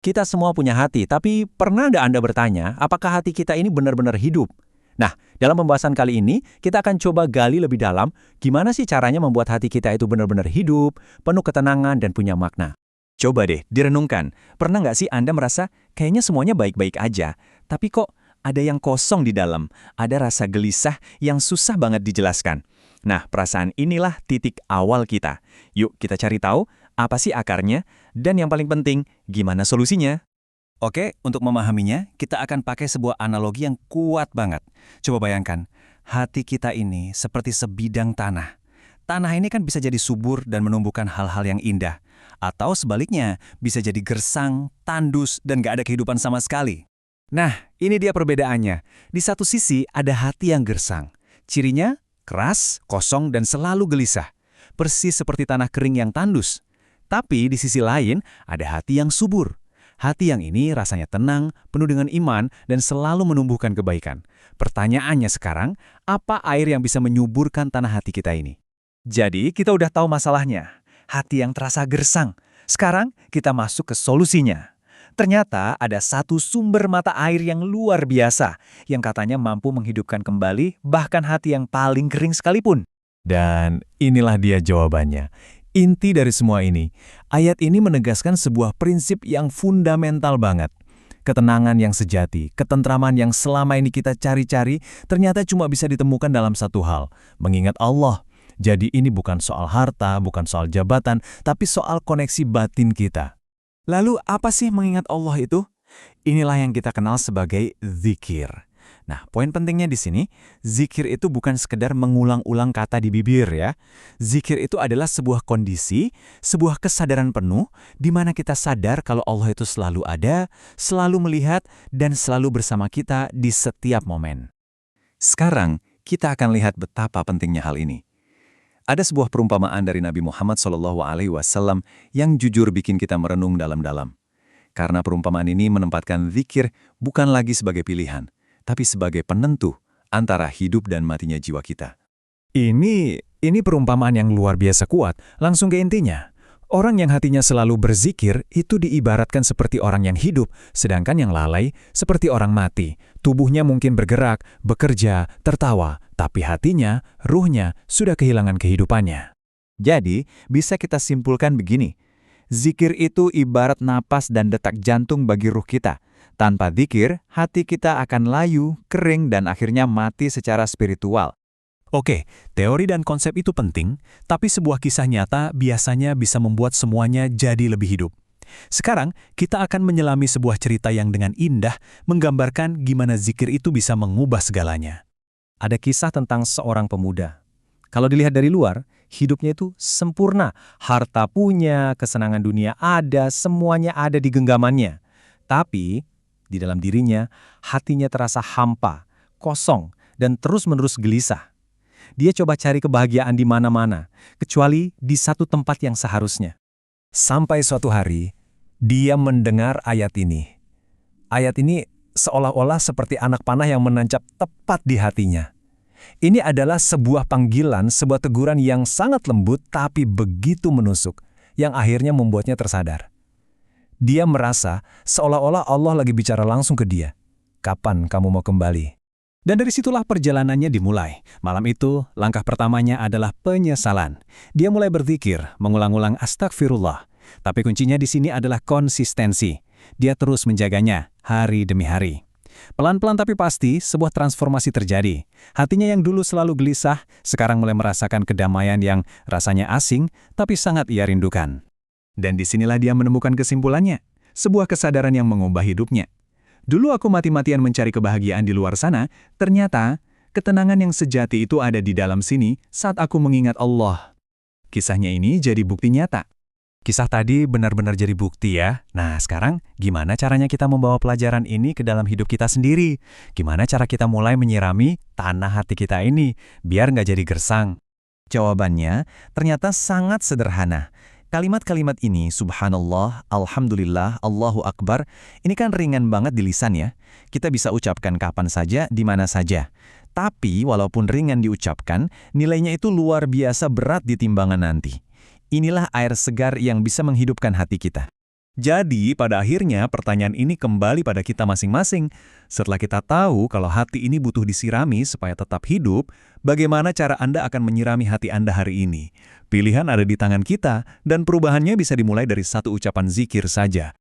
Kita semua punya hati, tapi pernah nggak Anda bertanya, apakah hati kita ini benar-benar hidup? Nah, dalam pembahasan kali ini, kita akan coba gali lebih dalam gimana sih caranya membuat hati kita itu benar-benar hidup, penuh ketenangan, dan punya makna. Coba deh, direnungkan. Pernah nggak sih Anda merasa kayaknya semuanya baik-baik aja, tapi kok ada yang kosong di dalam, ada rasa gelisah yang susah banget dijelaskan. Nah, perasaan inilah titik awal kita. Yuk kita cari tahu apa sih akarnya, dan yang paling penting, gimana solusinya? Oke, untuk memahaminya, kita akan pakai sebuah analogi yang kuat banget. Coba bayangkan, hati kita ini seperti sebidang tanah. Tanah ini kan bisa jadi subur dan menumbuhkan hal-hal yang indah. Atau sebaliknya, bisa jadi gersang, tandus, dan gak ada kehidupan sama sekali. Nah, ini dia perbedaannya. Di satu sisi ada hati yang gersang. Cirinya keras, kosong, dan selalu gelisah. Persis seperti tanah kering yang tandus. Tapi di sisi lain ada hati yang subur. Hati yang ini rasanya tenang, penuh dengan iman, dan selalu menumbuhkan kebaikan. Pertanyaannya sekarang, apa air yang bisa menyuburkan tanah hati kita ini? Jadi kita udah tahu masalahnya. Hati yang terasa gersang. Sekarang kita masuk ke solusinya. Ternyata ada satu sumber mata air yang luar biasa, yang katanya mampu menghidupkan kembali bahkan hati yang paling kering sekalipun. Dan inilah dia jawabannya. Inti dari semua ini, ayat ini menegaskan sebuah prinsip yang fundamental banget. Ketenangan yang sejati, ketentraman yang selama ini kita cari-cari, ternyata cuma bisa ditemukan dalam satu hal, mengingat Allah. Jadi ini bukan soal harta, bukan soal jabatan, tapi soal koneksi batin kita. Lalu apa sih mengingat Allah itu? Inilah yang kita kenal sebagai zikir. Nah, poin pentingnya di sini, zikir itu bukan sekedar mengulang-ulang kata di bibir ya. Zikir itu adalah sebuah kondisi, sebuah kesadaran penuh, di mana kita sadar kalau Allah itu selalu ada, selalu melihat, dan selalu bersama kita di setiap momen. Sekarang, kita akan lihat betapa pentingnya hal ini. Ada sebuah perumpamaan dari Nabi Muhammad SAW yang jujur bikin kita merenung dalam-dalam. Karena perumpamaan ini menempatkan zikir bukan lagi sebagai pilihan, tapi sebagai penentu antara hidup dan matinya jiwa kita. Ini perumpamaan yang luar biasa kuat, langsung ke intinya. Orang yang hatinya selalu berzikir itu diibaratkan seperti orang yang hidup, sedangkan yang lalai seperti orang mati. Tubuhnya mungkin bergerak, bekerja, tertawa, tapi hatinya, ruhnya sudah kehilangan kehidupannya. Jadi, bisa kita simpulkan begini. Zikir itu ibarat napas dan detak jantung bagi ruh kita. Tanpa zikir, hati kita akan layu, kering, dan akhirnya mati secara spiritual. Oke, teori dan konsep itu penting, tapi sebuah kisah nyata biasanya bisa membuat semuanya jadi lebih hidup. Sekarang, kita akan menyelami sebuah cerita yang dengan indah menggambarkan gimana zikir itu bisa mengubah segalanya. Ada kisah tentang seorang pemuda. Kalau dilihat dari luar, hidupnya itu sempurna. Harta punya, kesenangan dunia ada, semuanya ada di genggamannya. Tapi, di dalam dirinya, hatinya terasa hampa, kosong, dan terus-menerus gelisah. Dia coba cari kebahagiaan di mana-mana, kecuali di satu tempat yang seharusnya. Sampai suatu hari, dia mendengar ayat ini. Ayat ini seolah-olah seperti anak panah yang menancap tepat di hatinya. Ini adalah sebuah panggilan, sebuah teguran yang sangat lembut tapi begitu menusuk, yang akhirnya membuatnya tersadar. Dia merasa seolah-olah Allah lagi bicara langsung ke dia. Kapan kamu mau kembali? Dan dari situlah perjalanannya dimulai. Malam itu, langkah pertamanya adalah penyesalan. Dia mulai berzikir, mengulang-ulang astagfirullah. Tapi kuncinya di sini adalah konsistensi. Dia terus menjaganya, hari demi hari. Pelan-pelan tapi pasti, sebuah transformasi terjadi. Hatinya yang dulu selalu gelisah, sekarang mulai merasakan kedamaian yang rasanya asing, tapi sangat ia rindukan. Dan disinilah dia menemukan kesimpulannya. Sebuah kesadaran yang mengubah hidupnya. Dulu aku mati-matian mencari kebahagiaan di luar sana, ternyata ketenangan yang sejati itu ada di dalam sini saat aku mengingat Allah. Kisahnya ini jadi bukti nyata. Kisah tadi benar-benar jadi bukti ya. Nah sekarang gimana caranya kita membawa pelajaran ini ke dalam hidup kita sendiri? Gimana cara kita mulai menyirami tanah hati kita ini biar nggak jadi gersang? Jawabannya ternyata sangat sederhana. Kalimat-kalimat ini, subhanallah, alhamdulillah, Allahu Akbar, ini kan ringan banget di lisan ya. Kita bisa ucapkan kapan saja, di mana saja. Tapi walaupun ringan diucapkan, nilainya itu luar biasa berat di timbangan nanti. Inilah air segar yang bisa menghidupkan hati kita. Jadi, pada akhirnya pertanyaan ini kembali pada kita masing-masing. Setelah kita tahu kalau hati ini butuh disirami supaya tetap hidup, bagaimana cara Anda akan menyirami hati Anda hari ini? Pilihan ada di tangan kita, dan perubahannya bisa dimulai dari satu ucapan zikir saja.